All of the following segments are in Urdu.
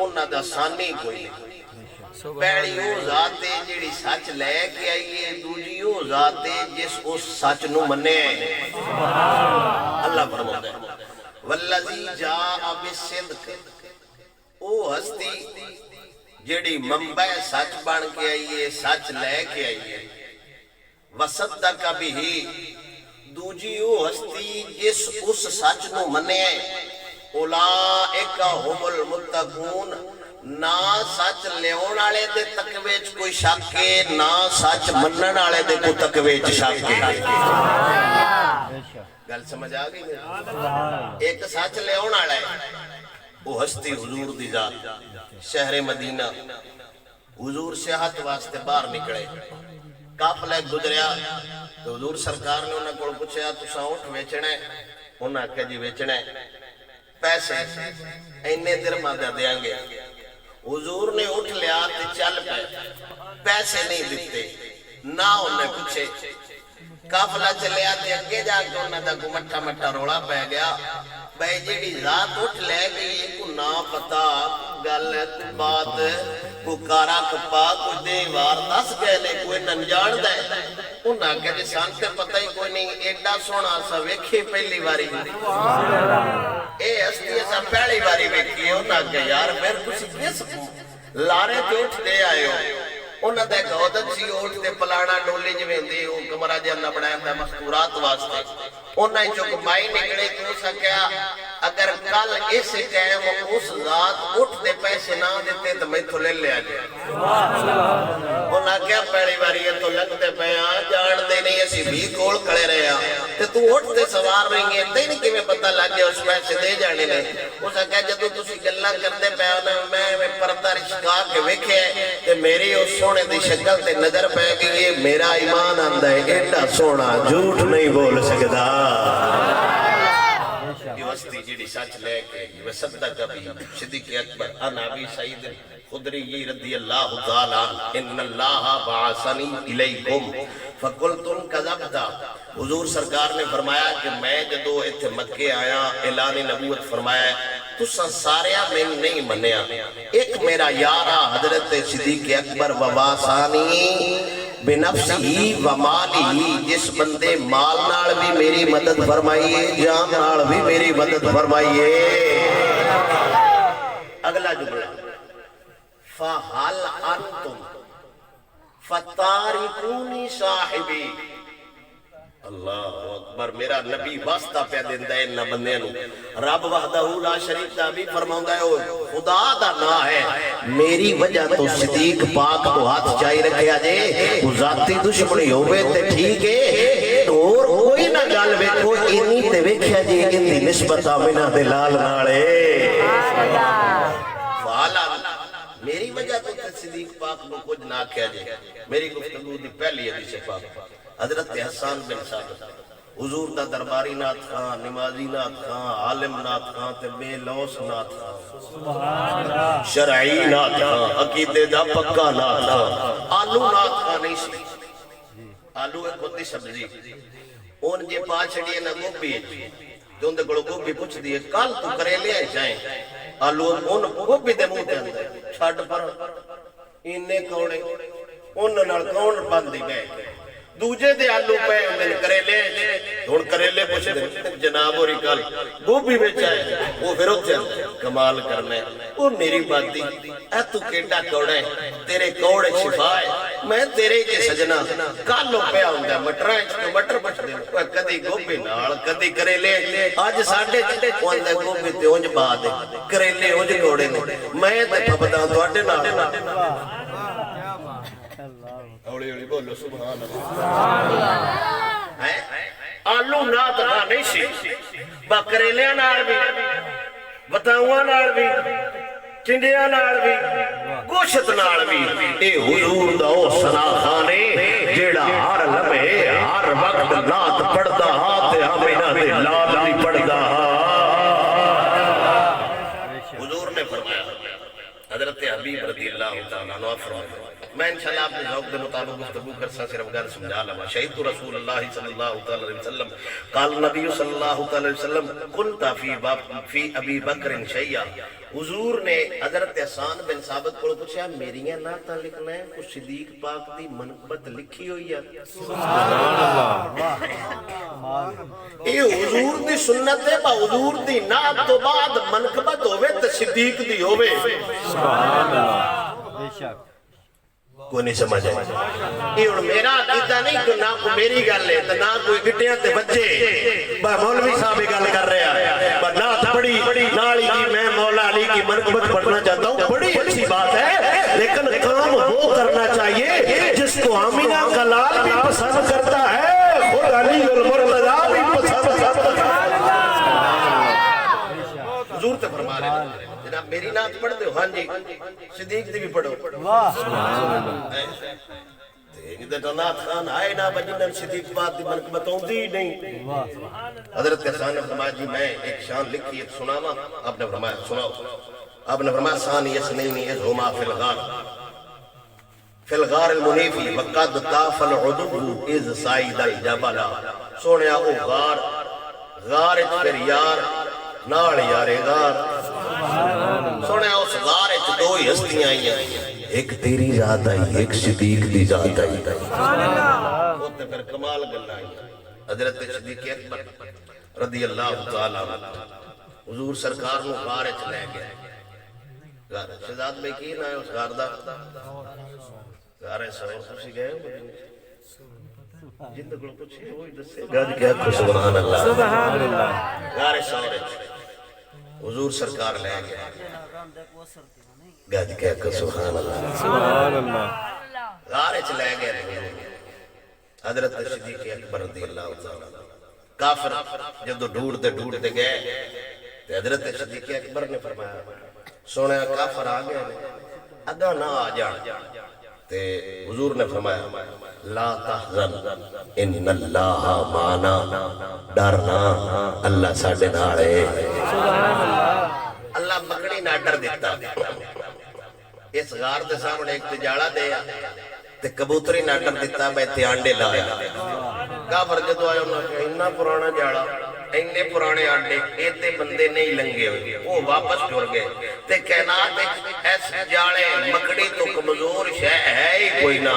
انہاں دا ثانی کوئی نہیں۔ پہلی وہ ذات ہے جیڑی سچ لے کے آئی ہے، دوجی وہ ذات ہے جس اس سچ نو منے اللہ فرماتا ہے والذی جاء بالصدق، او ہستی جیڑی منبع سچ بن کے آئی ہے، سچ لے کے آئی ہے، وصدق بہ، دوجی وہ ہستی جس اس سچ نو منے اولئک هم المتقون، نہ سچ لیون والے دے تقوی وچ کوئی شک ہے، نہ سچ منن والے دے کوئی تقوی وچ شک ہے۔ گل سمجھ آ گئی؟ ایک سچ لیون والا ہے، وہ ہستی حضور دی ذات، شہر مدینہ، حضور سیاحت واسطے باہر نکلے، قافلہ گزریا تو حضور سرکار نے انہاں کول پوچھا تساں اونٹ ویچنا ہے؟ انہاں کہا جی ویچنا ہے، پیسے اینے درہم دیاں گے۔ حضور نے اٹھ لیا تے چل پے، پیسے نہیں دیتے، نہ انہیں پوچھے، قافلہ چلیا تے اگے جا کے انہاں دا کو مٹھا مٹھا روڑا پے گیا، بھائی جیڑی ذات اٹھ لے گئی کو نہ پتا گل بات کو کارا کپا کو دیوار دس گئے لے کوئی ننجان دے، انہاں کہ جی سانتے پتہ ہی کوئی نہیں، ایڈا سونا سا ویکھی پہلی باری اے ہستی ایسا پہلی باری ویکھی، انہاں کہ یار پھر کچھ کس لارے تے اٹھ دے آئے ہو، انہاں دے گودت سی اٹھ دے پلانا ڈولی جویں دی وہ کمرہ جنہ بڑھائے دا مستورات واسطے، انہاں چک مائی نکڑے کیوں سکیا اگر کل اس ٹائم اس ذات اٹھ دے پیسے نہ دیتے تو میں تو لے لیا جائے۔ انہاں کیا پہلی باری یہ تو لگتے پہ جان دے نہیں اسی بھی کول کھڑے رہے ہیں تو اٹھ دے سوار رہیں گے تے نہیں کہ میں پتہ لگ گیا اس پیسے دے جانے میں۔ اسا کہا جدو تسی گلہ کرتے پہ میں پردہ رشکا کے وکھے تے میری اس سونے دی شکل تے نظر پہ گئی ہے، میرا ایمان آندہ ہے ایڈا سونا جھوٹ نہیں بول سکتا۔ یہ وستی جیڑی سچ لے کے وصدق بہ، صدیق اکبر ان ابی سعید خدری رضی اللہ تعالی عنہ ان اللہ بعثنی الیکم فقلتم کذبتا، حضور سرکار نے فرمایا کہ میں جدو ایتھے مکے آیا اعلان نبوت فرمایا تساں ساریا میں نہیں منیا، ایک میرا یارہ حضرت صدیق اکبر وواسانی بنفسی و مالی، جس بندے مال نال بھی میری مدد فرمائیے، جان نال بھی میری مدد فرمائیے۔ اگلا جملہ فَحَلْ أَنْتُمْ فَتَارِكُونِ صَاحِبِي، اللہ اکبر، میرا نبی واسطہ پہ دیندہ ہے انہا بندے نو، رب وحدہ لا شریک دا بھی فرماؤں ہے خدا دا نا ہے، میری وجہ تو صدیق پاک تو ہاتھ چاہی رکھے آجے، وہ ذاتی دشمنی ہوئے تے ٹھیک ہے، اور کوئی نہ گال ویکھو انہی تے ویکھیا جی اندھی نسبت آمینہ دلال ناڑے۔ فعلا میری وجہ تو صدیق پاک نو کچھ نہ کیا جائے، میری گفتگو دی پہلی حدیث پاک حضرت حسان بن ثابت، حضور دا درباری نات خان، نمازی نات خان، عالم نات خان تے بے لوس نات خان، شرعی نات خان، عقیدے دا پکا نات خان، آلو نات خان نہیں سی، آلو ایک ہوتی سبزی، ان جے پاچھڑی نا گوبی جو اندے کڑو گوبی پوچھ دیئے کل تو کریلے ہیں جائیں، آلو ان گوبی دے منہ تے اندے چھاڑ پر انہیں کوڑے انہوں نے کون بندی گئے دوجے دے آلو پہ اندھے کریلے دھوڑ کریلے پوچھ دے جناب اور اکال گوبھی میں چاہے وہ پھر ہوتے ہیں کمال کرنے وہ میری بات دی اے تو کیٹا کوڑے تیرے کوڑے شفائے میں تیرے کے سجنہ کالوں پہ آؤں مٹرائیں چکے مٹر پچھ دے کدی گوبھی نال کدی کریلے آج ساڑھے وہ اندھے گوبھی تے اونج بات ہے کریلے اونج کوڑے نے میں تے پھپتا ہوں تو اٹھے نال اوڑی اوڑی بولو سبحان اللہ آلو نات کھا نہیں سی بکریلیاں نال بھی بتاؤں نال بھی چنڈیاں نال بھی گوشت نال بھی اے حضور دا او سنا خانے جیڑا ہر لمحے ہر وقت نات پڑھدا ہا تے آمینہ دے لال بھی پڑھدا ہا۔ حضور نے فرمایا حضرت حبیب رضی اللہ تعالیٰ عنہ فرمایا میں انشاءاللہ اپنے ذوق دے مطابق گفتگو کرسا صرف گھر سمجھا لما شہید رسول اللہ صلی اللہ علیہ وسلم قال نبی صلی اللہ علیہ وسلم کنتا فی ابی بکر شیعہ حضور نے حضرت حسان بن ثابت کو پوچھا میریاں نعتاں لکھنا ہے کچھ صدیق پاک دی منقبت لکھی ہوئی ہے یہ حضور دی سنت ہے با حضور دی نعت تو بعد منقبت ہوئے تو صدیق دی ہوئے سبحان اللہ بے شک کوئی نہیں سمجھے یہ اور میرا عقیدہ نہیں کہ نہ کوئی میری گل ہے نہ کوئی گٹیاں تے بچے با مولوی صاحب گل کر رہا ہے با نعت پڑھی نالی کی میں مولا علی کی منقبت پڑھنا چاہتا ہوں بڑی اچھی بات ہے لیکن کام وہ کرنا چاہیے جس کو آمینہ کا لال بھی پسند کرتا ہے خود علی المرتضی بھی پسند کرتا ہے حضور تے فرما رہے ہیں جناب میری نعت پڑھ دو ہاں جی صدیق دی بھی پڑھو تے نعت خان آئے نا بجنن صدیق بات دی منقبت ہوندی نہیں حضرت حسان نے فرمایا جی میں ایک شان لکھی ایک سناوا آپ نے فرمایا سناؤ آپ نے فرمایا ثانی یسنین اذہما فی الغار المنیفی وقد طاف العدو اذ سائد الجبل سونیا او غار پھر یار نال یارے غار سونے اس غار اچھ دو ہی ہستیاں آئی ہیں ایک تیری ذات آئی ایک صدیق دی ذات آئی ہوتے پھر کمال گلنا آئی حضرت صدیق اکبر رضی اللہ تعالیٰ حضور سرکار نو غار اچھ لے گئے غار شہزاد میں کی نہ ہے اس غار دا غار سور خوشی گئے جن کو کچھ ہوئی دسے گاج کیا کھو سبحان اللہ غار سور حضور سرکار لے گیا گاج کہہ کر سبحان اللہ غارے چلے گئے حضرت صدیق اکبر رضی اللہ تعالیٰ کافر جب ڈھونڈتے گئے حضرت صدیق اکبر نے فرمایا سونے کافر آ گئے اگا نہ آ جان تے حضور نے فرمایا لا تحزن ان اللہ معنا ڈرنا اللہ ساڈے نال ہے اللہ مکڑی نہ ڈر دیتا اس غار دے سامنے ایک تجاڑا دیا تے کبوتری نہ ڈر دیتا میں تے آنڈے لایا کافر جدو آیا انہوں نے اتنا پرانا جاڑا اینے پرانے آنڈے ایتے بندے نہیں لنگے ہوئے وہ واپس ٹر گئے تے کائنات ایس جاڑے مکڑی تو کمزور شے ہے ہی کوئی نہ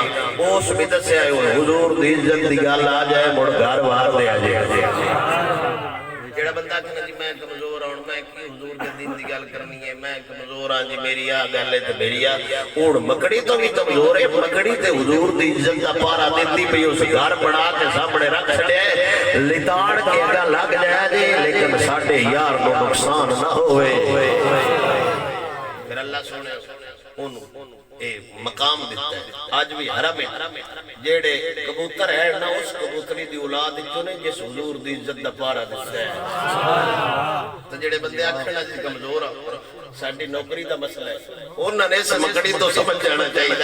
اس بھی دسے آئے حضور دی عزت دی گل آ جائے مڑ گھر وار دے آ جائے جڑا بندہ کہنا جی میں کمزور ہوں میں کی حضور کے دین دی گل کرنی ہے میں کمزور ہاں جی میری آ گل ہے تے میری آ ہن مکڑی تو بھی کمزور ہے مکڑی تے حضور دی عزت دا پارا دیندی پئی اس گھر بنا کے سامنے رکھ چھڑیا ہے لتاڑ کے اگا لگ جائے جی لیکن ساڈے یار نو نقصان نہ ہوئے پھر اللہ سونے انہوں اے مقام دیتا ہے آج بھی حرم ہے جیڑے کبوتر ہے نا اس کبوتری دی اولاد چنے جس حضور دی عزت دا پارا دیتا ہے تو جیڑے بندے آکھنا جی کمزور ساڈی نوکری دا مسئلہ ہے انہوں نے اس مکڑی تو سمجھ جانا چاہیے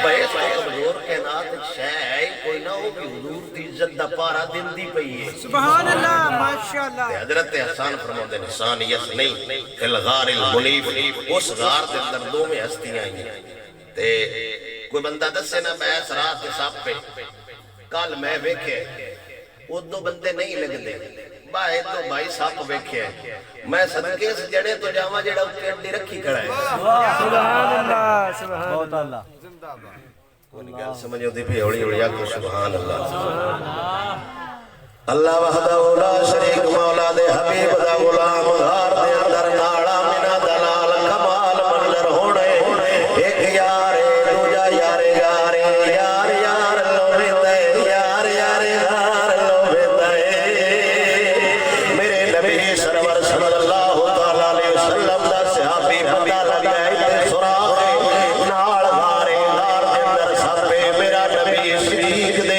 بھائی اس کو کمزور کائنات شے ہے کوئی نہ ہو کہ حضور دی عزت دا پارا دن دی پئی ہے سبحان اللہ ماشاءاللہ حضرت حسان فرماتے ہیں ثانیت نہیں فی الغار المنیف اس غار دے اندر دو میں ہستیاں ہیں تے کوئی بندہ دسے نا میں اس رات کے ساتھ پہ کل میں ویکھے وہ دو بندے نہیں لگتے بھائی تو بھائی ساپ ویکھے میں صدقے سے جڑے تو جاواں جڑا اوتے اڈی رکھی کھڑا ہے سبحان اللہ سبحان اللہ زندہ باد کوئی گل سمجھو دی پئی ہولی ہولی آکھو سبحان اللہ اللہ وحدہ لا شریک مولا دے حبیب دا غلام غار دے اندر نالا منا دلال کمال منظر ہونے ایک یار دوجا یار یار یار یار لو ویندے یار یار یار لو ویندے میرے نبی سرور صلی اللہ تعالی علیہ وسلم دا صحابی بندہ لگا تے سراغ نال غار دے اندر سپے میرا نبی صدیق دے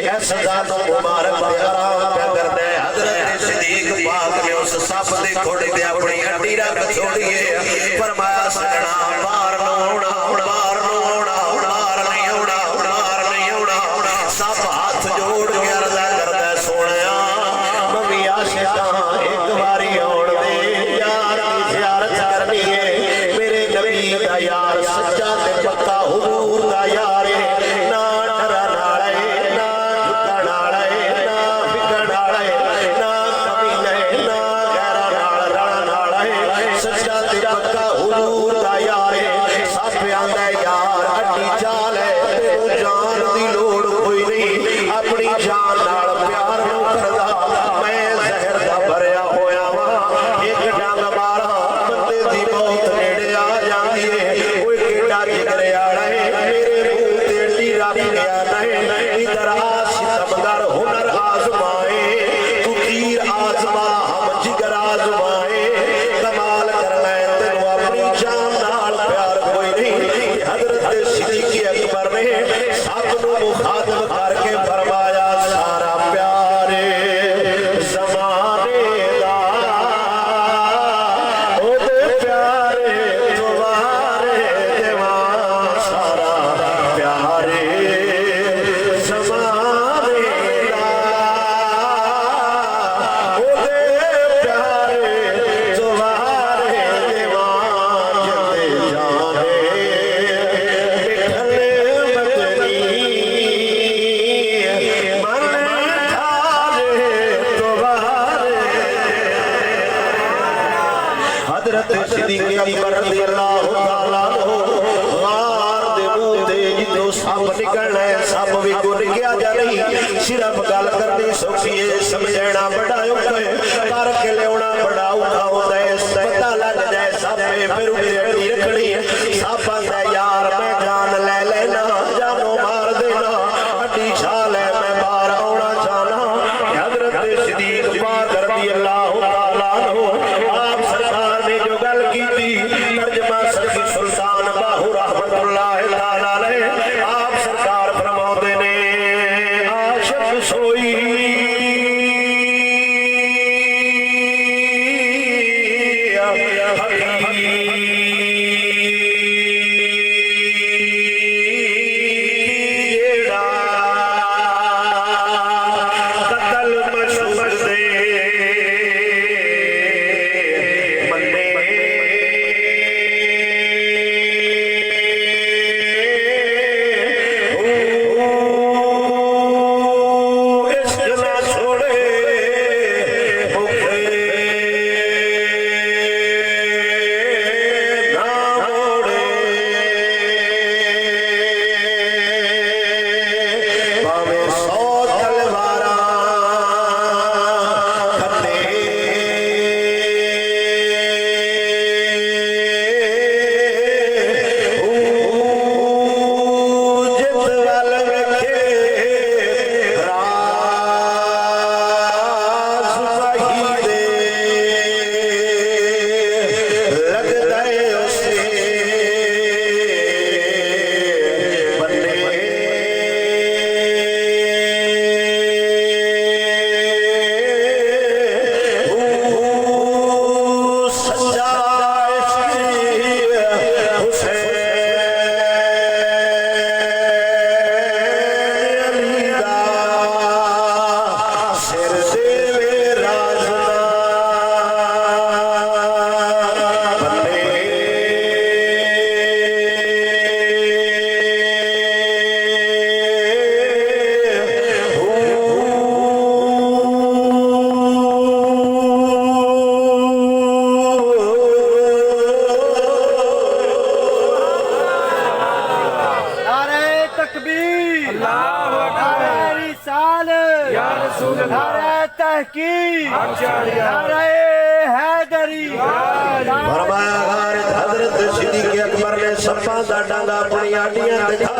ایس ذات مبارک دے آرام پہ کردے حضرت صدیق پاک نے اس سپ دے کھوڑی دے اپنی ہڈی رکھ چھوڑیے فرمایا سجنا بار نو ہونا بار نو ہونا بار نہیں ہونا بار نہیں ہونا سپ ہاتھ جوڑ کے عرض کردے سونیا ممی عاشقاں ایک باری آن دے یار کی زیارت کرنی ہے میرے نبی دا یار سچا تے پکا حضور دا یار نہ ڈرن والے نہ جھکن والے نہ بگڑن والے نہ کمینہ نہ غیراں نال رلن والے سچا تے پکا اللہ تعالیٰ غار دے منہ تے جدو سپ نکلنا ہے سپ بھی گر گیا جا نہیں صرف گل کرنی سوکھی ہے سمجھنا بڑا اوکھا ہے کر کے لیاونا بڑا اوکھا ہوتا ہے پتہ لگ جائے سپ پھر اڑی رکھنی ہے سپ آندا ہے یار میں جان لے لینا جانوں مار دینا ہڈی چھال ہے میں باہر آنا چاہنا حضرت صدیق پاک رضی اللہ تعالیٰ عنہ آپ سرکار نے جو گل کی تھی ترجمہ سخی سلطان باہو رحمت اللہ تعالیٰ علیہ آپ سرکار فرماتے نے عاشق سوئی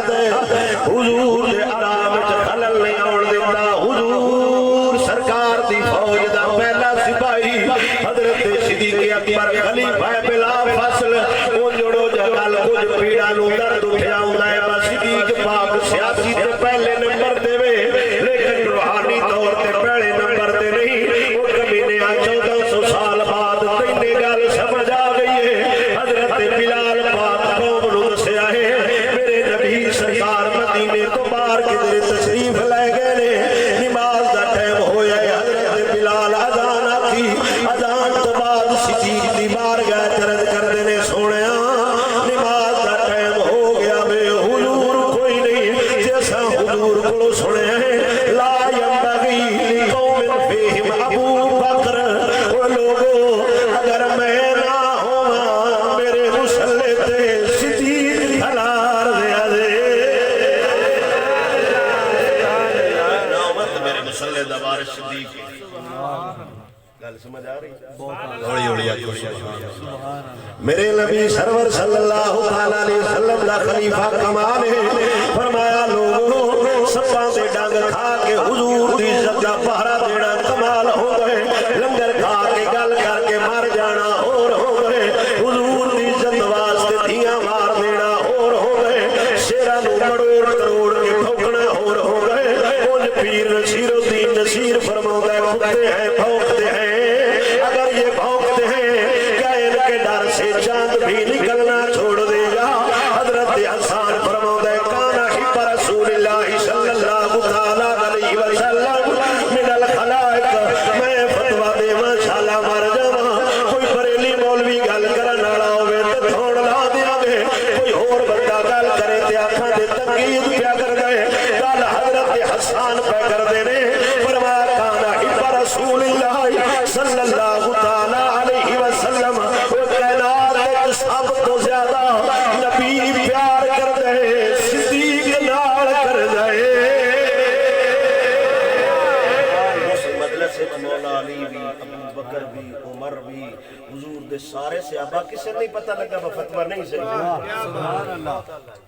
حضور دے آرام وچ خلل نہیں آن دیتا حضور سرکار دی فوج دا پہلا سپاہی حضرت صدیق اکبر خلیفہ بلا فصل او جوڑو جگل کچھ پیڑا نو درد اٹھیا ہوندا ہے بس صدیق پاک سیاسی تے پہلے نمبر دے وے لیکن روحانی طور تے پہلے نمبر تے نہیں او کمینے 1400 سال بعد تینے گل سمجھ آ گئی ہے حضرت بلال پاک قوم نو دسیا ہے میرے نبی سرکار مدینے تو باہر کدھر تشریف لے گئے نے نماز دا ٹائم ہویا ہے حضرت بلال اذان آکھی اذان تو بعد صدیق دی بارگاہ چرد کردے نے سونیا نماز دا ٹائم ہو گیا بے حضور کوئی نہیں جیسا حضور کو سنے ہیں لا ينبغي قوم فیہم ابو بکر وہ لوگوں اگر میں نہ ہوا میرے مسلح تے صدیق حلار دیا دے نومت میرے مسلح دبار صدیق گل سمجھ آ رہی ہوڑی ہوڑی میرے نبی سرور صلی اللہ علیہ وسلم دا خلیفہ کمال ہے فرمایا لوگوں سپاں دے ڈنگ کھا کے حضور دی عزت دا پہرا دینا کمال ہو گئے لنگر کھا کے گل کر کے مر جانا اور ہو گئے حضور دی عزت واسطے دھیاں مار دینا اور ہو گئے شیراں نو مڑوڑ کروڑ کے ٹھوکنا اور ہو گئے اونج پیر نصیر الدین نصیر فرماتا ہے کتے ہیں بھونکتے ہیں اگر یہ بھونکتے ہیں کیا ان کے ڈر سے چاند بھی نکلنا چھوڑ دے گا حضرت حسان فرماتا ہے کانا حب رسول اللہ صلی اللہ تعالیٰ علیہ وسلم من الخلائق میں فتوہ دے ماشاءاللہ مر جاواں کوئی بریلی مولوی گل کرن والا ہوے تے تھوڑ لا دیا گے کوئی اور بندہ گل کرے تے آکھاں دے تنقید پیا کر گئے گل حضرت حسان پہ کر دے نے فرمایا کانا حب رسول اللہ صلی اللہ تعالیٰ علیہ وسلم وہ کائنات ایک سب تو سارے صحابہ کسے نہیں پتہ لگا فتویٰ نہیں صحیح سبحان اللہ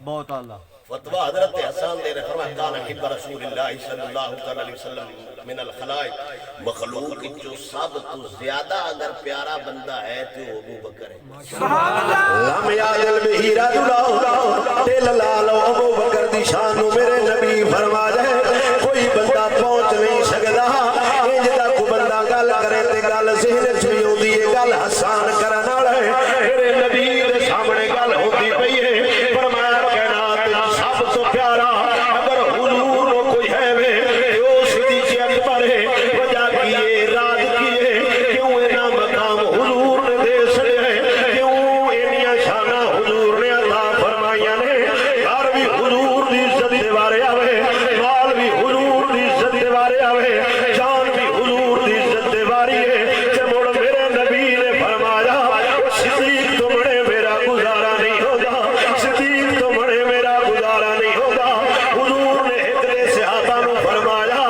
بہت اللہ فتویٰ حضرت حسان دے رہے فرمایا کان حب رسول اللہ صلی اللہ علیہ وسلم من الخلائق مخلوق جو سب تو زیادہ اگر پیارا بندہ ہے تو ابو بکر ہے لم یعلم بہی رجل دل لالو ابو بکر دی شان میرے نبی فرما جائے کوئی بندہ پہنچ نہیں سکدا انج دا کو بندہ گل کرے تے گل ذہن چ نہیں ہوندی اے گل حسان کرن والا ہے میرے نبی دے سامنے گل ہوندی پئی ہے فرمایا کائنات سب تو پیارا اگر حضور کوئی ہے وے او صدیق اکبر ہے وجہ کیے راز کیے کیوں اینا مقام حضور نے دے چھڑے ہیں کیوں اینیاں شاناں حضور نے عطا فرمائیاں نے گھر بھی حضور دی عزت دے بارے آوے مال بھی حضور دی عزت دے بارے آوے جان بھی حضور دی عزت دے بارے ہے کہ مڑ میرے نبی نے فرمایا صدیق تو بڑے میرا گزارا نہیں ہوگا صدیق تو بڑے میرا گزارا نہیں ہوگا حضور نے ایک دے صحابہ نو فرمایا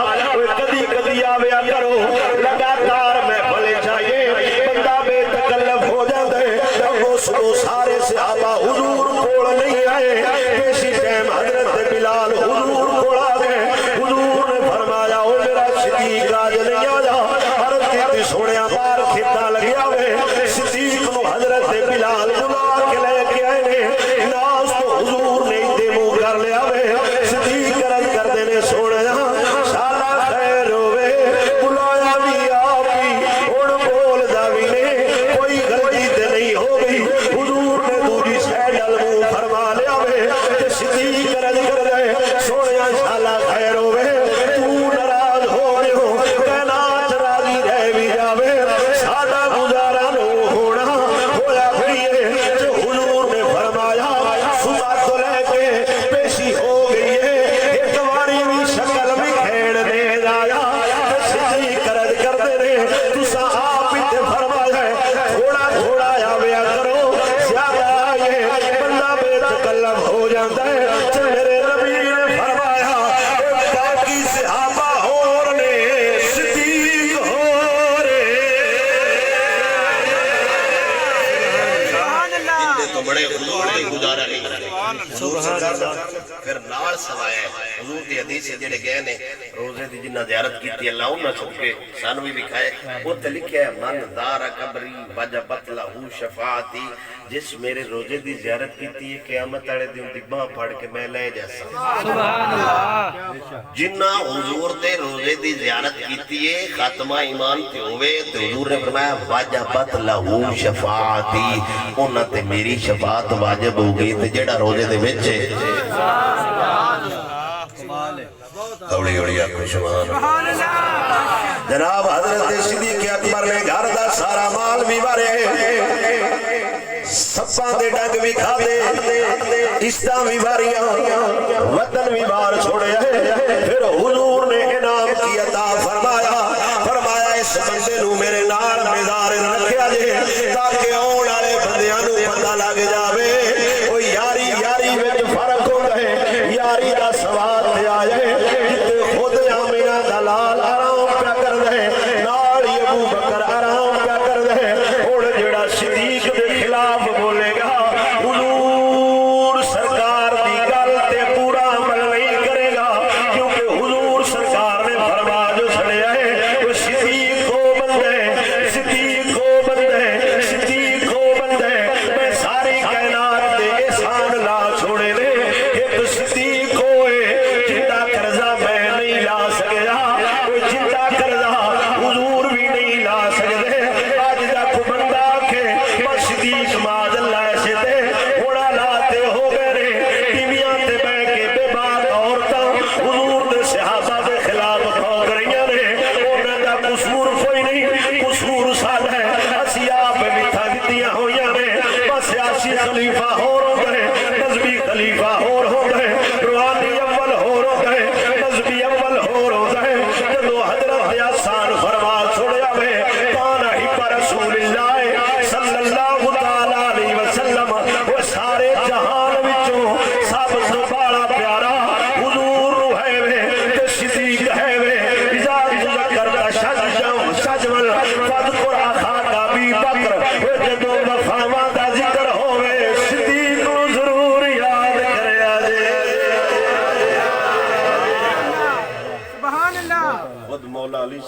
کدی کدی آویا کرو لگاتار محفل چاہیے بندہ بے تکلف ہو جاتا ہے وہ سارے صحابہ حضور کول نہیں آئے پیشی ٹائم حضرت بلال حضور کول آ گئے حضور نے فرمایا او میرا صدیق آج نہیں آیا عرض کی سوڑیاں بار کھیتا لگیا ہوئے صدیق نو حضرت بلال بلا کے لے کے آئے نے ناس تو حضور نے دے منہ کر لیا ہوئے صدیق عرض کر دینے سوڑیاں سارا خیر ہوئے بلایا بھی آپ ہی اڑ بول دا بھی نے کوئی غلطی تے نہیں ہو گئی حضور نے دوری سیڈل منہ فرما لیا ہوئے کہ صدیق عرض کر دے سوڑیاں سارا خیر ہوئے تو ناراض ہو گئے ہو کائنات راضی رہ بھی جاوے سادہ گزارا نو ہونا ہویا بھئیے جو حضور نے فرمایا صبح تو لے کے پیشی ہو گئی ہے ایک واری بھی شکل بھی کھیڑ دے جایا صدیق عرض کر دے رہے تسا آپ ہی تے فرمایا ہے تھوڑا تھوڑا آویا کرو زیادہ آئے بندہ بے تکلف ہو جاتا ہے تو میرے نبی نے فرمایا باقی صحابہ اور نے صدیق ہو رے جندے تو بڑے حضور نے گزارا نہیں حضور سرکار دا پھر نال سوایا ہے حضور دی حدیث سے جڑے گئے نے روزے دی جنہ زیارت کیتی اللہ انہاں سب کے سانو بھی لکھا ہے وہ تے لکھیا ہے من دار قبری وجبت لہ شفاعتی جس میرے روزے دی زیارت کیتی ہے قیامت والے دن دی باں پھڑ کے میں لے جیسا جنہ حضور دے روزے دی زیارت کیتی ہے خاتمہ ایمان تے ہوئے تے حضور نے فرمایا وجبت لہ شفاعتی انہاں تے میری شفاعت واجب ہو گئی تے جڑا روزے دے وچ ہے اوڑی اوڑی آکھو سبحان اللہ جناب حضرت صدیق اکبر نے گھر دا سارا مال بھی بھرے سپاں دے ڈنگ بھی کھا دے عزتاں بھی بھریاں وطن بھی باہر چھوڑے پھر حضور نے انعام کی عطا فرمایا فرمایا اس بندے نو میرے نال میدار رکھیا جے تاکہ آن والے بندیاں نو پتہ لگ جاوے او یاری یاری وچ فرق ہوندا ہے یاری دا سواد تے آ جائے جتے خود آمینہ دلال آرام پیا کر دے نال ابو بکر آرام پیا کر دے ہن جڑا صدیق دے خلاف بولے گا حضور سرکار دی گل تے پورا عمل نہیں کرے گا کیونکہ حضور سرکار نے فرما جو چھڑیا ہے وہ صدیق کو بندے صدیق کو بندے صدیق کو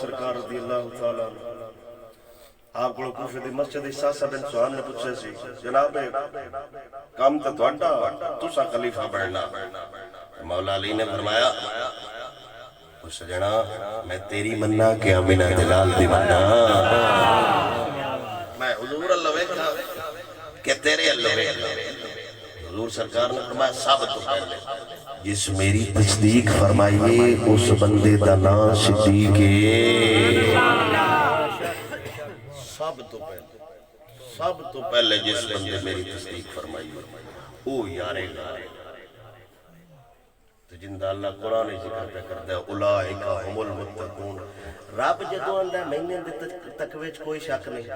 سرکار رضی اللہ تعالی عنہ آپ کو کوفے دی مسجد ساسا بن سہان نے پوچھے سی جناب کام تے تہاڈا تسا خلیفہ بننا مولا علی نے فرمایا او سجنا میں تیری مننا کہ امینہ دلال دی مننا میں حضور اللہ ویکھا کہ تیرے اللہ ویکھا حضور سرکار نے فرمایا سب تو پہلے جس میری تصدیق فرمائیے اس بندے دا نام صدیق ہے سب تو پہلے جس بندے میری تصدیق فرمائی او یارے گا تو جندہ اللہ قرآن ذکر پہ کرتا ہے اولائکا ہم المتقون رب جدو اندہ مہینے دے تقویچ کوئی شک نہیں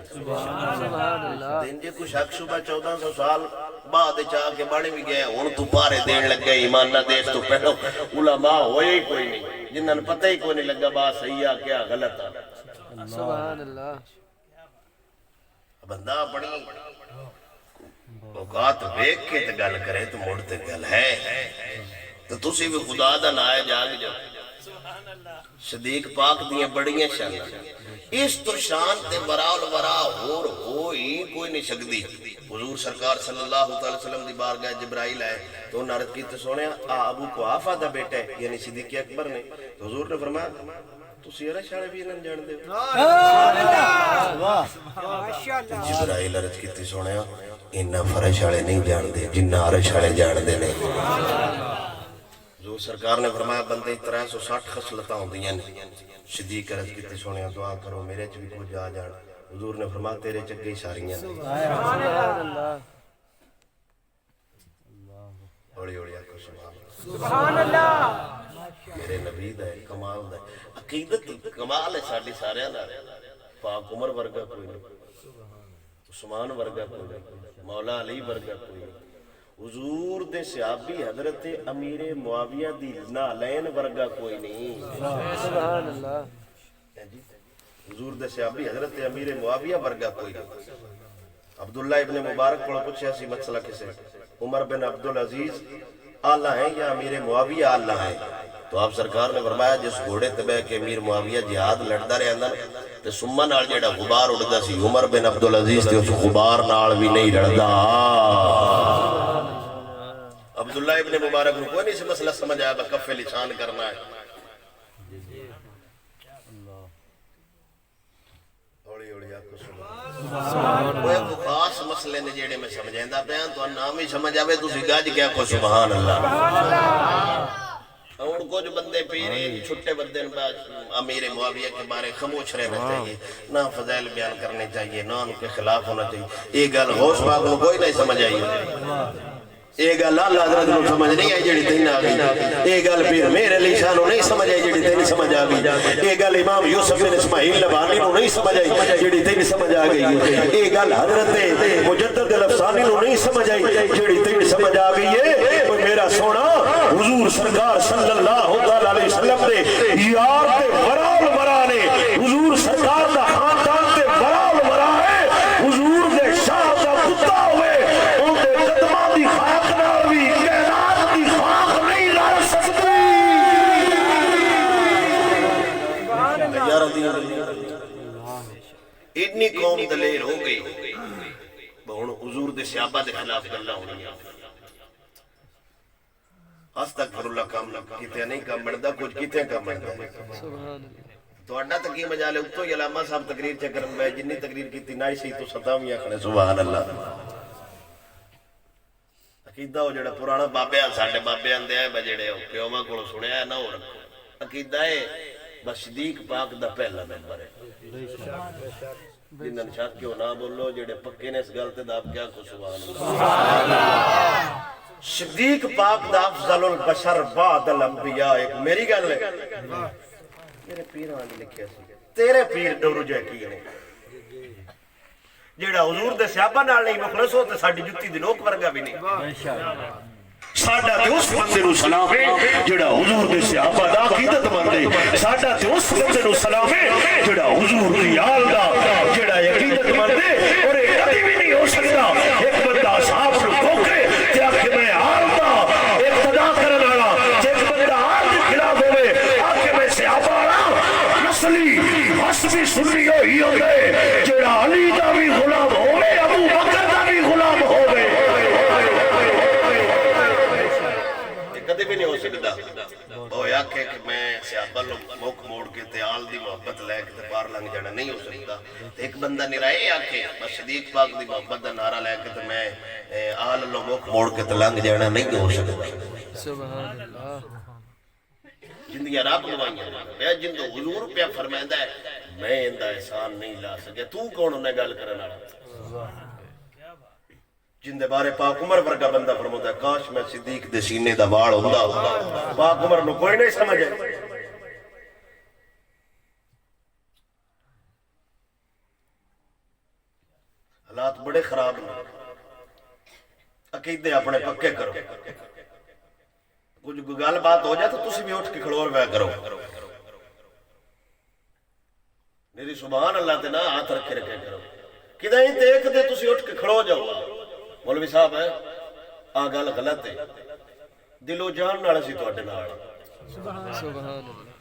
دن جے کوئی شک شبہ 1400 سال بعد چاہ کے بڑے بھی گئے ان تو پارے دین لگ گئے ایمان نہ دیش تو پہلو علماء ہوئے ہی کوئی نہیں جنہاں نے پتہ ہی کوئی نہیں لگا بات صحیح ہے کیا غلط ہے سبحان اللہ بندہ اپنی اوقات ویک کے تے گل کرے تو مڑتے گل ہے تو تسی بھی خدا دا نائے جاگ جاؤ صدیق پاک دیئے بڑیاں شان اس تو شان تے براول ورا ہوئی کوئی نہیں سکتی حضور سرکار صلی اللہ علیہ وسلم دی بارگاہ جبرائیل آئے تو انہوں نے عرض کی تو سونے ابو قحافہ دا بیٹا ہے یعنی صدیق اکبر نے تو حضور نے فرمایا تو سیرہ شاڑے بھی انہوں جان دے جبرائیل عرض کی تو سونے انہوں فرش شاڑے نہیں جان دے جنہ عرش شاڑے جان دے نہیں حضور سرکار نے فرمایا بندے 360 خصلتاں ہوندیاں نے صدیق عرض کی تو سونے دعا کرو میرے چ بھی کچھ آ جان حضور نے فرمایا تیرے چگے ساریاں نے ہوڑی ہوڑی آکو سبحان اللہ میرے نبی دا ہے کمال دا ہے عقیدت کمال ہے ساڑی سارے دا پاک عمر ورگا کوئی نہیں عثمان ورگا کوئی نہیں مولا علی ورگا کوئی نہیں حضور دے صحابی حضرت امیر معاویہ دی نالین ورگا کوئی نہیں سبحان اللہ حضور دے صحابی حضرت امیر معاویہ ورگا کوئی نہیں عبداللہ ابن مبارک کو پوچھا سی مسئلہ کسے عمر بن عبدالعزیز آلہ ہیں یا امیر معاویہ آلہ ہیں تو آپ سرکار نے فرمایا جس گھوڑے تبہ کے امیر معاویہ جہاد لڑتا رہے اندر تے سمہ نال جیڑا غبار اڑدا سی عمر بن عبدالعزیز تے اس غبار نال بھی نہیں لڑدا عبداللہ ابن مبارک کو کوئی نہیں سے مسئلہ سمجھ آیا بکف لسان کرنا ہے ہوڑی ہوڑی آپ کو سبحان وہ ایک خاص مسئلے نے جیڑے میں سمجھیں دا پیان تو نام ہی سمجھ آوے تو گج کیا کو سبحان اللہ اور کچھ بندے پیرے چھٹے بندے امیر معاویہ کے بارے خاموش رہنا چاہیے نہ فضائل بیان کرنے چاہیے نہ ان کے خلاف ہونا چاہیے یہ گل غوث پاک کو کوئی نہیں سمجھ آئی یہ گل اللہ حضرت کو سمجھ نہیں آئی جڑی تین آ گئی یہ گل پھر میرے علی شاہ نو نہیں سمجھ آئی جڑی تین سمجھ آ گئی یہ گل امام یوسف بن اسماعیل لبانی نو نہیں سمجھ آئی جڑی تین سمجھ آ گئی یہ گل حضرت مجدد الافسانی نو نہیں سمجھ آئی جڑی تین سمجھ آ گئی ہے میرا سونا حضور سرکار صلی اللہ علیہ وسلم دے یار دے ورال ورا نے حضور سرکار دا خاندان دے ورال ورا ہے حضور دے شاہ دا کتا ہوئے ان دے قدمہ دی خاک نال بھی کائنات دی خاک نہیں لڑ سکتی اتنی قوم دلیر ہو گئی بہن حضور دے صحابہ دے خلاف گلاں ہونی استغفر اللہ کام نہ کیتے نہیں کام بندا کچھ کیتے کام بندا سبحان تو اڈا تکی مجالے اتو ہی علامہ صاحب تقریر چکرن میں جنی تقریر کیتی نائی سی تو ستاویاں کھڑے سبحان اللہ عقیدہ ہو جڑا پرانا بابے ساڈے بابے آندے آئے بجڑے ہو پیوما کولوں سنیا ہے نہ ہو رکھو عقیدہ ہے بس صدیق پاک دا پہلا ممبر ہے جنہاں شک کیوں نہ بولو جڑے پکے نے اس گل تے دا کیا کو سبحان اللہ صدیق پاک دا افضل البشر بعد الانبیاء ایک میری گل ہے میرے پیر آج لکھیا سی تیرے پیر دورو جے کی نے جیڑا حضور دے صحابہ نال نہیں مخلص ہو تے ساڈی جُتی دی نوک ورگا بھی نہیں ساڈا تے اس بندے نو سلام ہے جیڑا حضور دے صحابہ دا عقیدت مند ہے ساڈا تے اس بندے نو سلام ہے جیڑا حضور دی آل دا جیڑا عقیدت مند ہے اور یہ کبھی بھی نہیں ہو سکتا ایک بندہ صاحب نو ٹھوکے تے آکھے میں آل دا اقتدا کرن والا ایک بندہ آل دے خلاف ہوے آکھے میں صحابہ والا نسلی سکتا وہ آکھے کہ میں صحابہ لو مک موڑ کے تے آل دی محبت لے کے تے پار لنگ جانا نہیں ہو سکتا. ایک بندہ نرائے آکھے بس صدیق پاک دی محبت دا نعرہ لے کے تے میں آل لو مک موڑ کے تے لنگ جانا نہیں ہو سکتا. سبحان اللہ. جندیاں رب گوائیاں پیا جندو حضور پیا فرمائندہ ہے میں اندہ احسان نہیں لا سکیا تو کون انہیں گل کرنا جندے بارے پاک عمر ورگا بندہ فرمودا ہے کاش میں صدیق دے سینے دا وال ہوندا پاک عمر نو کوئی نہیں سمجھے. حالات بڑے خراب ہیں عقیدے اپنے پکے کرو کچھ گل بات ہو جائے تو تسی بھی اٹھ کے کھڑو اور کرو میری سبحان اللہ تے نہ ہاتھ رکھے رکھے کرو کدھر ہی دیکھ دے تسی اٹھ کے کھڑو جاؤ. مولوی صاحب ہے آ گل غلط ہے دلو جان نال سی تواڈے نال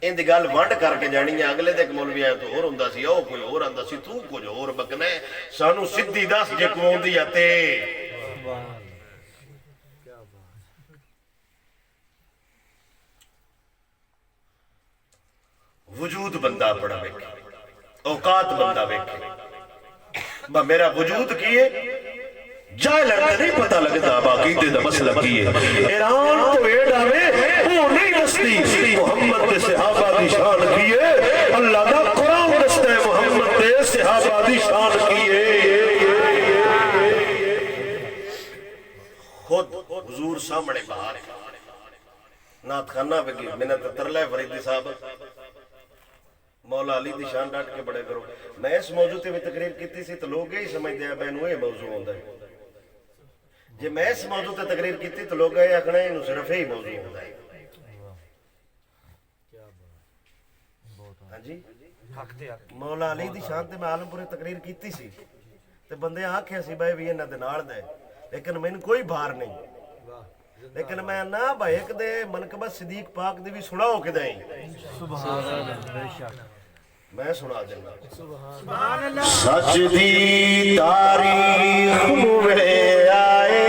اندی گل ونڈ کر کے جانی ہے اگلے دے مولوی آیا تو اور ہوندا سی او کوئی اور آندا سی تو کچھ اور بکنا ہے سانو سدھی دس جے کو اوندی ہے تے وجود بندہ اپنا ویکھے اوقات بندہ ویکھے میرا وجود کی ہے جائے لگتا نہیں پتہ لگتا باقی دے دا مسئلہ کی ہے ایران تو ویڈ آوے وہ نہیں دستی محمد دے صحابہ دی شان کی ہے اللہ دا قرآن دستے محمد دے صحابہ دی شان کی ہے. خود حضور سامنے باہر نات خانہ بگی منت ترلے فریدی صاحب مولا علی دی شان ڈاٹ کے بڑے کرو. میں اس موضوع تے بھی تقریر کیتی سی تو لوگ ہی سمجھ دیا بینو یہ موضوع ہوندا ہے جی میں اس موضوع تے تقریر کیتی تو لوگ یہ آکھنا انہوں صرف ہی موضوع ہوندا ہے. ہاں جی مولا علی دی شان تے میں عالم پورے تقریر کیتی سی تے بندے آکھے سی بھائی بھی انہاں دے نال دے لیکن میں کوئی بھار نہیں لیکن میں نہ بھائی ایک دے منقبہ صدیق پاک دی بھی سناؤ کدے میں سنا دیں سچ دی تاریخ میں آئے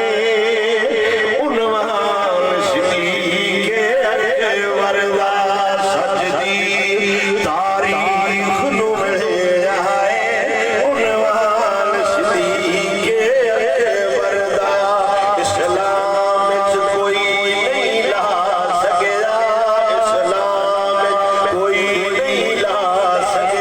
عنوان صدیق وردہ سچ دی تاریخ میں آئے عنوان صدیق وردہ اسلام کوئی نہیں لا سکیا اسلام کوئی نہیں لا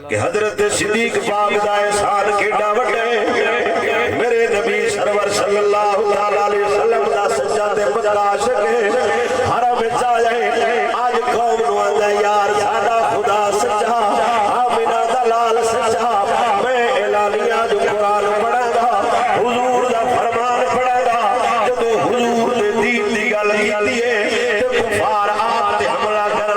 کہ حضرت صدیق پاک دا احسان کیڑا وڈے میرے نبی سرور صلی اللہ علیہ وسلم دا سچا تے پکا عاشق حرم وچ آئے اج قوم نو آندا یار ساڈا خدا سچا آمنہ دا لال سچا میں اعلانیہ جو قرآن پڑھاں گا حضور دا فرمان پڑھاں گا جدوں حضور دے دین دی گل کیتی ہے تے کفار آپ تے حملہ کر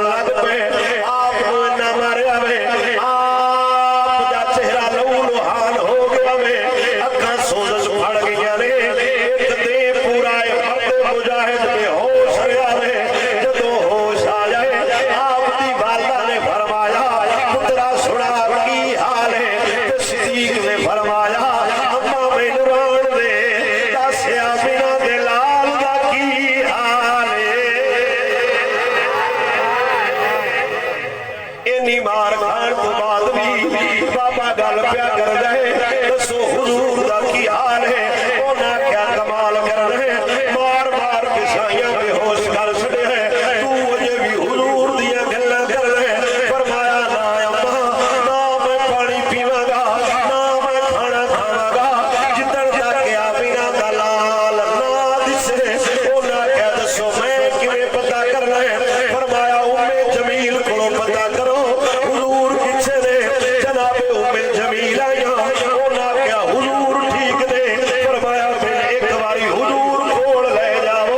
ہوش کر چھڑے ہے تو اجے بھی حضور دیا گلاں کر رہے فرمایا نا اماں نا میں پانی پیواں گا نا میں کھانا کھاواں گا جدن تک آمینہ دا لال نہ دسے انہاں کہہ دسو میں کیویں پتہ کرنا ہے فرمایا ام جمیل کو پتہ کرو حضور کچھ نے جناب ام جمیل آیا انہاں کہا حضور ٹھیک نے فرمایا پھر ایک باری حضور کول لے جاؤ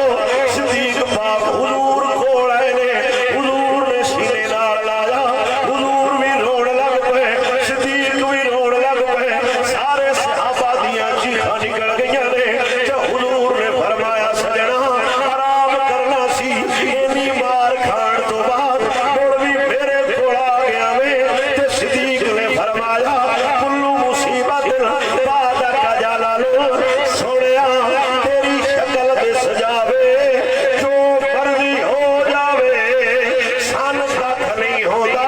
صدیق پاک حضور کول آئے نے حضور نے سینے نال لایا حضور بھی روڑ لگ پے صدیق بھی روڑ لگ پے سارے صحابہ دیاں چیخاں نکل گئیاں نے تے حضور نے فرمایا سجنا آرام کرنا سی اینی مار کھان تو بعد مڑ بھی میرے کول آ گیا وے تے صدیق نے فرمایا کلو مصیبت بعد کا جلال سونیا تیری شکل دے سجاوے جو مرضی ہو جاوے سان تک نہیں ہوندا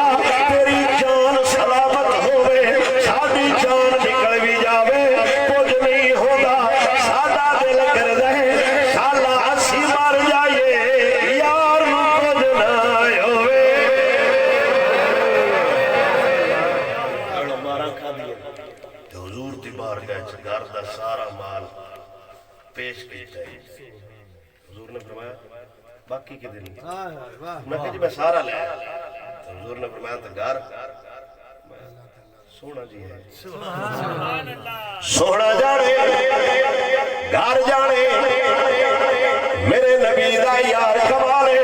تیری جان سلامت ہووے ساڈی جان نکل بھی جاوے کچھ نہیں ہوندا ساڈا دل کردا ہے سالا اسی مر جائیے یار نوں کچھ نہ ہووے مارا کھا دیے تے حضور دی بارگاہ وچ گھر دا سارا مال پیش کیتا ہے حضور نے فرمایا باقی کے دن میں کہ جی میں سارا لے آیا تو حضور نے فرمایا تو گھر سونا جی ہے سونا جانے گھر جانے میرے نبی دا یار کمالے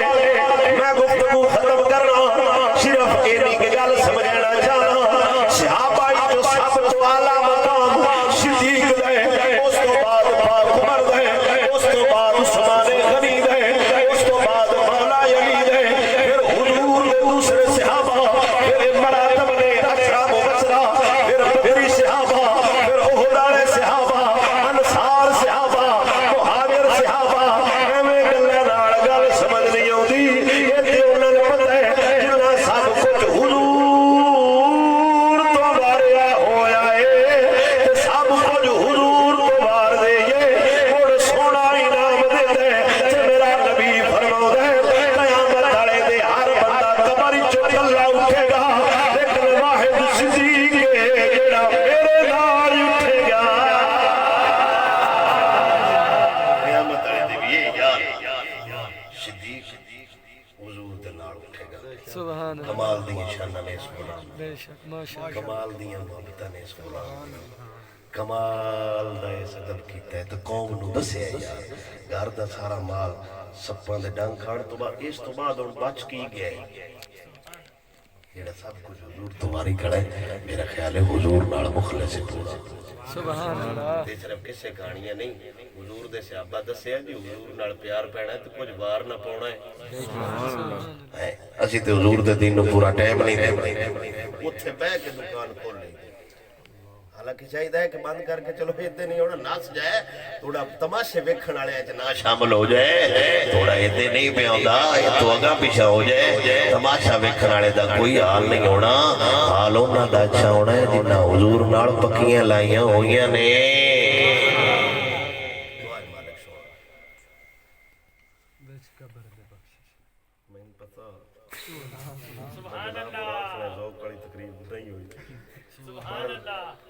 میں گفتگو ختم کرنا صرف اینی کی گل سمجھنا چاہنا صحابہ جو سب تو اعلیٰ مقام صدیق دے اس تو بعد پاک عمر دے اس تو بعد عثمان غنی دے اس تو بعد مولا علی دے پھر حضور دے دوسرے صحابہ پھر مراتب نے اشرا مبشرہ پھر بدری صحابہ پھر احد والے صحابہ انصار صحابہ مہاجر صحابہ ایویں گلاں نال گل سمجھ نہیں آندی اے تے انہاں نوں پتہ ہے جنہاں سب کچھ حضور تو واریا ہویا ہے تے سب کچھ حضور تو وار دئیے ہن سونا انعام دے دے تے میرا نبی فرماوندا ہے قیامت والے دے ہر بندہ قبر وچوں کلا اٹھے گا لیکن واحد صدیق ہے جڑا میرے نال اٹھے گا قیامت والے دے بھی یار صدیق حضور دے نال اٹھے گا سبحان اللہ کمال دی شان نے اس غلام بے شک ماشاء اللہ کمال دی محبت نے اس غلام کمال دا اس ادب کیتا ہے تو قوم نو دسیا یار گھر دا سارا مال سپاں دے ڈنگ کھان تو بعد اس تو بعد ہن بچ کی گیا ہے جڑا سب کچھ حضور تمہاری کھڑا ہے میرا خیال ہے حضور نال مخلص ہے پورا سبحان اللہ تے صرف کسے کہانیاں نہیں حضور دے صحابہ دسیا جی حضور نال پیار پینا ہے تے کچھ بار نہ پاਉਣਾ ہے اسی تے حضور دے دین نو پورا ٹائم نہیں دے اوتھے بیٹھ کے دکان کھول لئی حالانکہ چاہیے کہ بند کر کے چلو ادھر نہیں ہونا نس جائے تھوڑا تماشے ویکھن والے وچ نہ شامل ہو جائے تھوڑا ادھر نہیں پہ آندا تو اگا پیچھے ہو جائے تماشا ویکھن والے دا کوئی حال نہیں ہونا حال انہاں دا اچھا ہونا ہے جنہاں حضور نال پکیاں لائیاں ہوئیاں نے مین پتہ سبحان اللہ ذوق والی تقریب نہیں ہوئی سبحان اللہ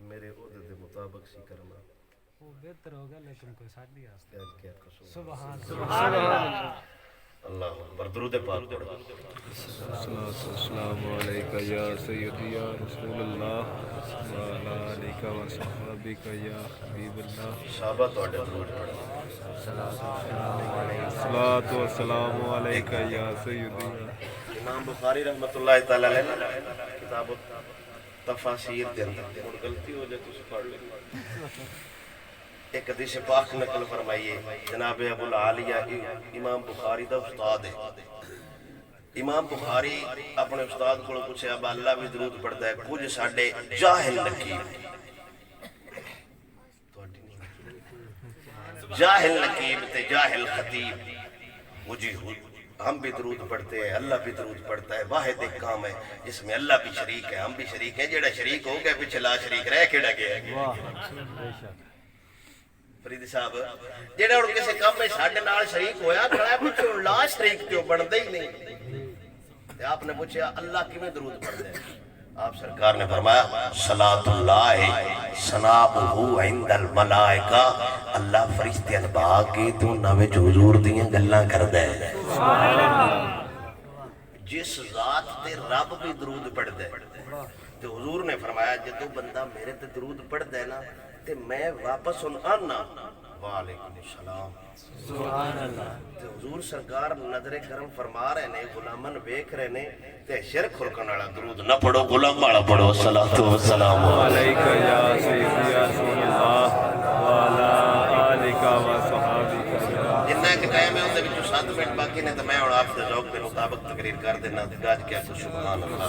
میرے عہدے دے مطابق سی کرنا وہ بہتر ہوگا لیکن کوئی ساتھی آستے آج کیا قصور سبحان اللہ اللہ اکبر درود پاک پڑھو السلام علیکہ یا سیدی یا رسول اللہ وعلا علیکہ و صحابیکہ یا حبیب اللہ صحابہ توڑے درود پڑھو صلاة و السلام علیکہ یا سیدی امام بخاری رحمت اللہ تعالیٰ علیہ کتاب تفاسیر دے اندر اور غلطی ہو جائے تو اسے پڑھ لیں ایک حدیث پاک نقل فرمائیے جناب ابو العالیہ امام بخاری دا استاد ہے امام بخاری اپنے استاد کو پوچھے اب اللہ بھی درود پڑھتا ہے کچھ ساڈے جاہل نقیب جاہل نقیب تے جاہل خطیب مجھے ہم بھی درود پڑھتے ہیں اللہ بھی درود پڑھتا ہے واحد ایک کام ہے جس میں اللہ بھی شریک ہے ہم بھی شریک ہیں جیڑا شریک ہو گیا پیچھے لا شریک رہ کیڑا گیا ہے ਫਰੀਦ ਸਾਹਿਬ ਜਿਹੜਾ ਹੁਣ ਕਿਸੇ ਕੰਮ ਵਿੱਚ ਸਾਡੇ ਨਾਲ ਸ਼ਰੀਕ ਹੋਇਆ ਖੜਾ ਪਿੱਛੇ ਹੁਣ ਲਾ ਸ਼ਰੀਕ ਤੇ ਉਹ ਬਣਦਾ ਹੀ ਨਹੀਂ ਤੇ ਆਪਨੇ ਪੁੱਛਿਆ ਅੱਲਾਹ ਕਿਵੇਂ ਦਰੂਦ ਪੜਦਾ ਹੈ آپ سرکار نے فرمایا صلاۃ اللہ ثناؤہ عند الملائکہ اللہ فرشتے انبا کے تو نوے حضور دیاں گلاں کردا ہے جس ذات تے رب بھی درود پڑھدا ہے تے حضور نے فرمایا جدوں بندہ میرے تے درود پڑھدا ہے نا تے میں واپس ان آنا وعلیکم السلام سبحان اللہ تے حضور سرکار نظر کرم فرما رہے نے غلامن ویکھ رہے نے تے شرک خرکن والا درود نہ پڑھو غلام والا پڑھو الصلوۃ والسلام علیک یا سیدی یا رسول اللہ وعلی آلک و صحابک جنہ کہ ٹائم ہے اندے وچوں 7 منٹ باقی نے تے میں ہن آپ دے ذوق دے مطابق تقریر کر دینا گاج کے سبحان اللہ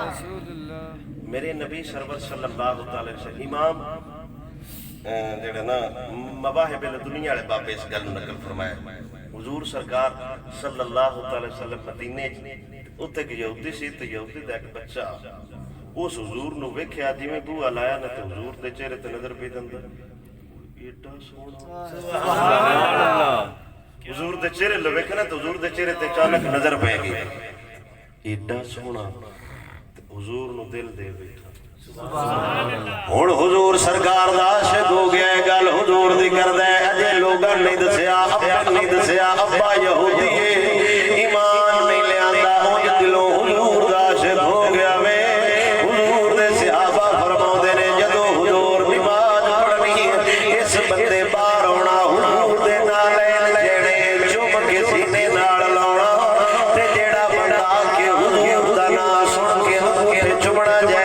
رسول اللہ میرے نبی سرور صلی اللہ تعالی وسلم امام جڑے نا مواہب الدنیا والے بابے اس گل نقل فرمایا حضور سرکار صلی اللہ تعالی وسلم مدینے اوتے کہ یہودی سی تے یہودی دا ایک بچہ اس حضور نو ویکھیا جویں بوہا لایا نا تے حضور دے چہرے تے نظر پئی دندا ایڈا سونا سبحان اللہ حضور دے چہرے لو ویکھنا تے حضور دے چہرے تے اچانک نظر پے گئی ایڈا سونا تے حضور نو دل دے بیٹھا ہن حضور سرکار دا عاشق ہو گیا ہے گل حضور دی کردا ہے اجے لوگاں نہیں دسیا ابا نہیں دسیا ابا یہودی ہے ایمان نہیں لیاندا اونج دلوں حضور دا عاشق ہو گیا وے حضور دے صحابہ فرماوندے نے جدوں حضور نماز پڑھنی اس بندے باہر ہونا حضور دے نال جڑے چم کے سینے نال لاونا تے جیڑا بندہ کہ حضور دا نام سن کے انگوٹھے چمڑا جائے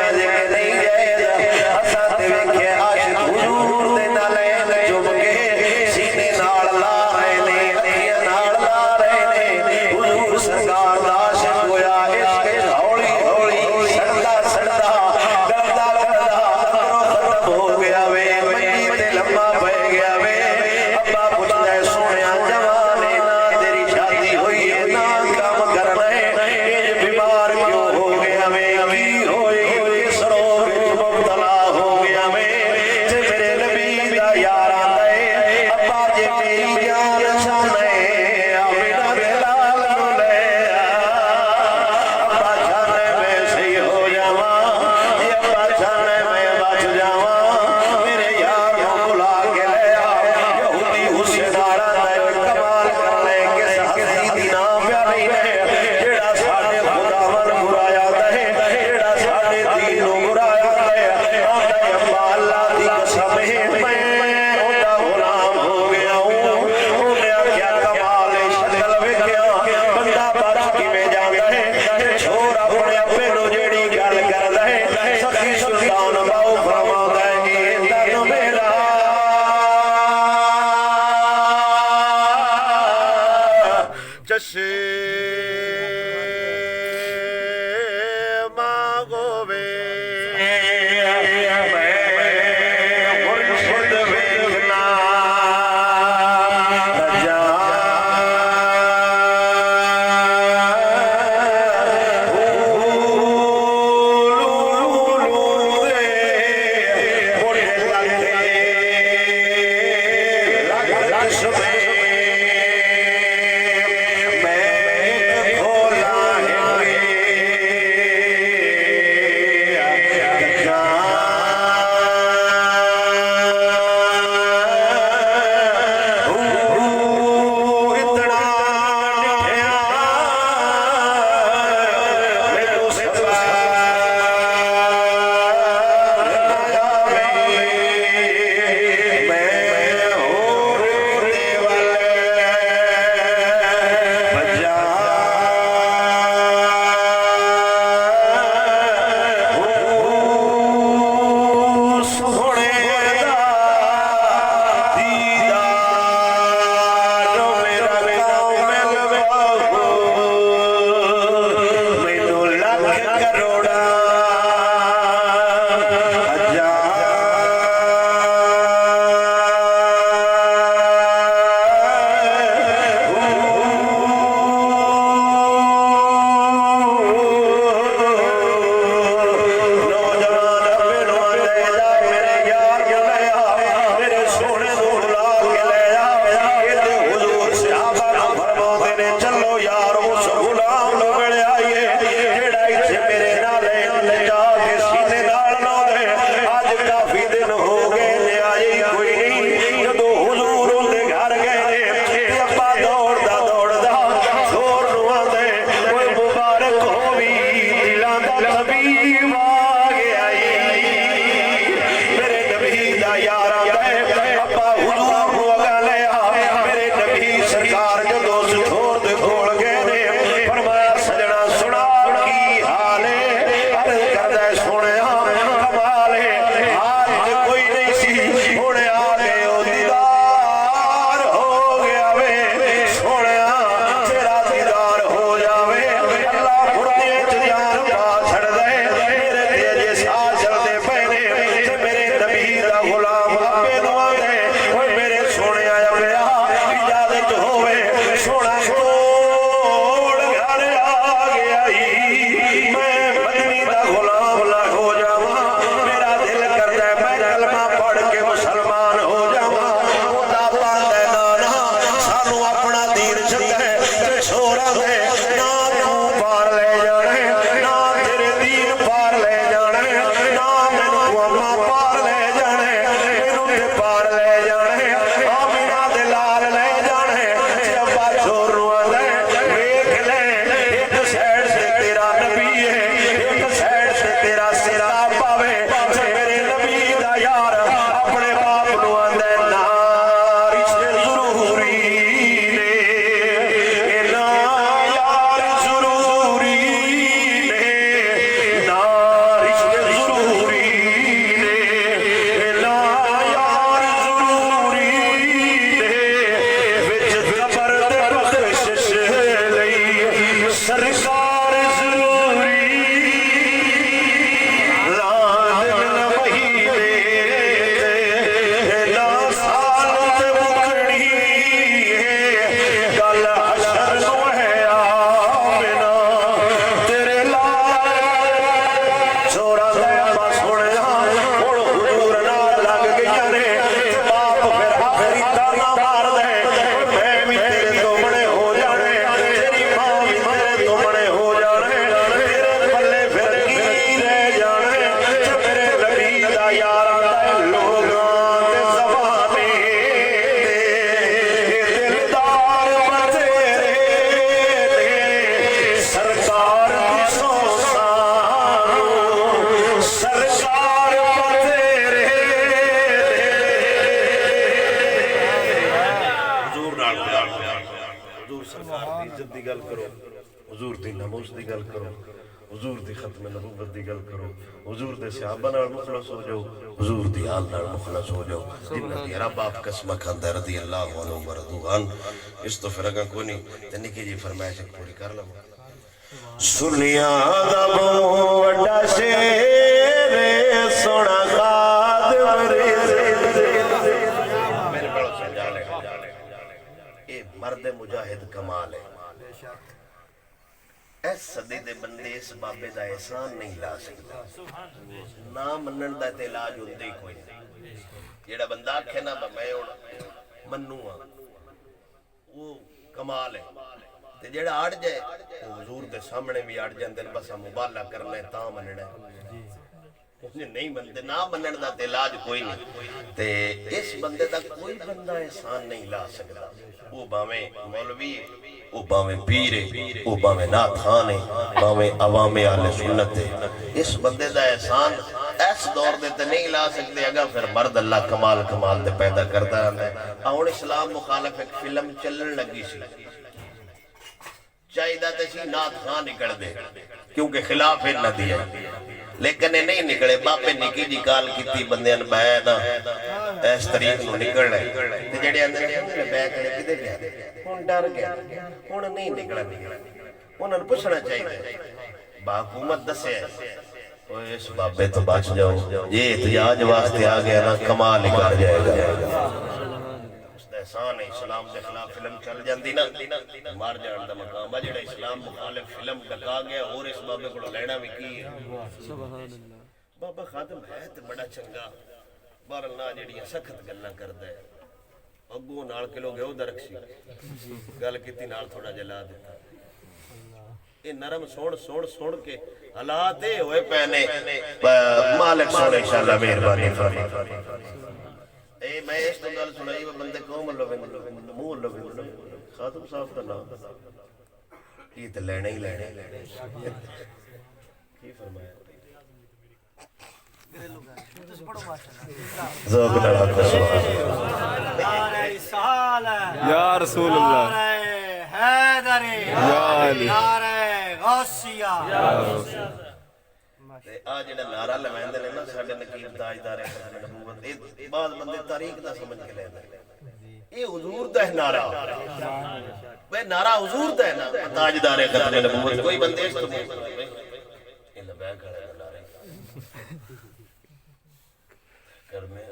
سانو اپنا دین چکے تے چھوڑا دے نہ تو پار لے جانے نہ تیرے دین پار لے جانے نہ مینوں تو اما پار لے جانے مینوں تے پار لے جانے آمینہ دے لال لے جانے جب چھوڑ دے ویکھ لے ایک سائیڈ سے تیرا نبی ہے ایک سائیڈ سے تیرا سرا پاوے تے میرے نبی دا یار اپنے باپ نو آندے نا رشتے ضروری نے نا یار ضروری نے نا رشتے ضروری نے نا یار ضروری نے وچ قبر دے بخشش لئی سرکار ضروری حضور دی ناموس دی گل کرو حضور دی ختم نبوت دی گل کرو حضور دے صحابہ نال مخلص ہو جاؤ حضور دی آل نال مخلص ہو جاؤ جنہ دی رب آپ قسمہ کھاندہ رضی اللہ عنہ مردوان اس تو پھر اگا کوئی نہیں تے نکی جی فرمائش ایک پوری کر لوں سنیا دا بو وڈا شیر سونا خادم میرے بڑو سمجھا لے اے مرد مجاہد کمال ہے اس صدی دے بندے اس بابے دا احسان نہیں لا سکتا نہ منن دا تے علاج ہوندے ہی کوئی نہیں جیڑا بندہ آکھے نا میں منوں ہاں وہ کمال ہے تے جیڑا اڑ جائے وہ حضور دے سامنے بھی اڑ جاندے بس مبالغہ کرنا ہے تاں مننا ہے نہیں منتے نہ منن دا تے علاج کوئی نہیں تے اس بندے دا کوئی بندہ احسان نہیں لا سکتا وہ باویں مولوی وہ باویں پیر وہ باویں نعت خان باویں عوام اہل سنت اس بندے دا احسان اس دور دے تے نہیں لا سکتے اگر پھر مرد اللہ کمال کمال تے پیدا کرتا رہتا ہے ہن اسلام مخالف ایک فلم چلن لگی سی چاہیے تے سی نعت خان نکل دے کیونکہ خلاف نہ دیا لیکن نہیں نکلے باپے نکی جی کال کیتی بندیاں بہ نا اس طریق نو نکل رہے تے جڑے اندر بہ کڑے کدے گیا ہن ڈر گیا ہن نہیں نکلا انہاں نوں پوچھنا چاہیے با حکومت دسے اس بابے تو بچ جاؤ یہ احتجاج واسطے آ گیا نا کمال ہی کر جائے گا احسان ہے اسلام دے خلاف فلم چل جاندی نا مار جان دا مقام ہے جڑا اسلام مخالف فلم ڈکا گیا اور اس بابے کو لینا بھی کی ہے بابا خادم ہے تے بڑا چنگا بہرحال نہ جڑیاں سخت گلاں کردا ہے اگوں نال کلو گئے ادھر رکھی گل کیتی نال تھوڑا جلا دیتا یہ نرم سوڑ کے حالات ہوئے پہنے مالک سوڑے انشاءاللہ مہربانی فرمائے اے میں اس تو گل سنائی وہ بندے قوم اللہ منہ اللہ خاتم صاحب کا نام یہ تو لینا ہی لینا کی فرمایا یا رسول اللہ یا علی آج جڑا نعرہ لویندے نے نا ساڈے نقیب تاجدار ختم نبوت بعض بندے تاریخ دا سمجھ کے لیندے یہ حضور دا ہے نعرہ وہ نعرہ حضور دا ہے نا تاجدار ختم نبوت کوئی بندے اس تو یہ لبے کھڑے نعرے کرنے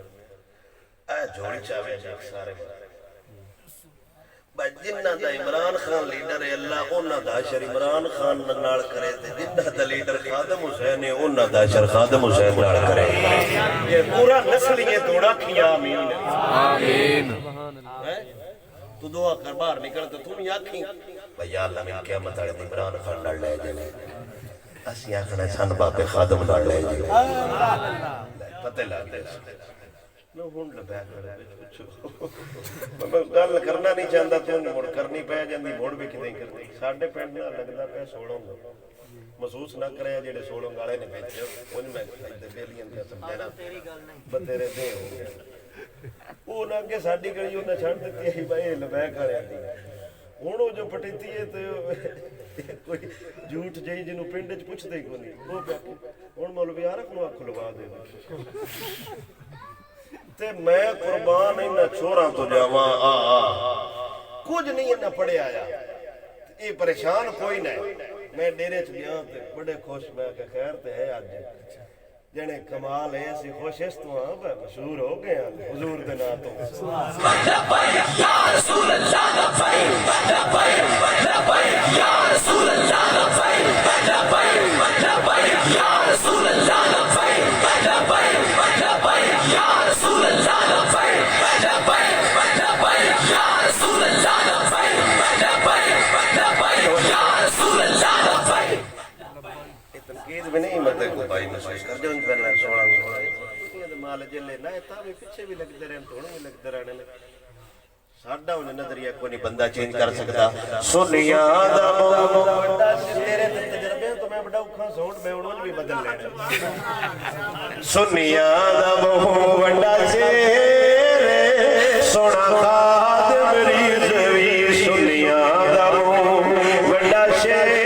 اے جوڑی چاوے جاک سارے جنہ دا عمران خان لیڈر ہے اللہ انہ دا عشر عمران خان نال کرے تے جنہ دا لیڈر خادم حسین ہے انہ دا عشر خادم حسین نال کرے یہ پورا نسل یہ توڑا کیا آمین آمین تو دعا کر باہر نکل تو تم ہی آکھیں بھئی یا اللہ میں قیامت والے دن عمران خان لڑ لے جائے اسی آکھنا سن بابے خادم لڑ لے جائے پتہ لگ گیا میں ہون لبیا کر میں گل کرنا نہیں چاہتا تو مڑ کرنی پہ جاندی مڑ بھی کدیں کرنی ساڈے پنڈ نہ لگدا پیا سولوں محسوس نہ کرے جڑے سولوں والے نے بھیجے ان میں بیلیاں دا سمجھنا بتیرے دے ہو گیا وہ نہ کہ ساڈی گلی انہاں چھڈ دتی ہے بھائی لبیا کرے دی ہن وہ جو پٹیتی ہے تے کوئی جھوٹ جئی جنوں پنڈ وچ پوچھدے ہی کوئی نہیں وہ پیا ہن مولوی عارف نو اکھ لوا دے تے میں قربان انہاں چوراں تو جاواں کچھ نہیں انہاں پڑھیا آیا یہ پریشان کوئی نہیں میں ڈیرے چ گیا تے بڑے خوش میں کہ خیر تے ہے اج جنے کمال ہے اسی خوش اس تو ہاں مشہور ہو گئے ہیں حضور دے نام تو یا رسول اللہ یا رسول اللہ یا رسول اللہ بھی نہیں مت کو بھائی محسوس کر جو ان پہلے 16 مال جلے نہ تا بھی پیچھے بھی لگتے رہن تو بھی لگتے رہنے ساڈا ان نظریہ کوئی نہیں بندہ چینج کر سکتا سنیا دا بڑا تیرے تجربے تو میں بڑا اوکھا سوٹ میں انہوں بھی بدل لینا سنیا دا بڑا چہرے سونا خادم ریزوی سنیا دا بڑا چہرے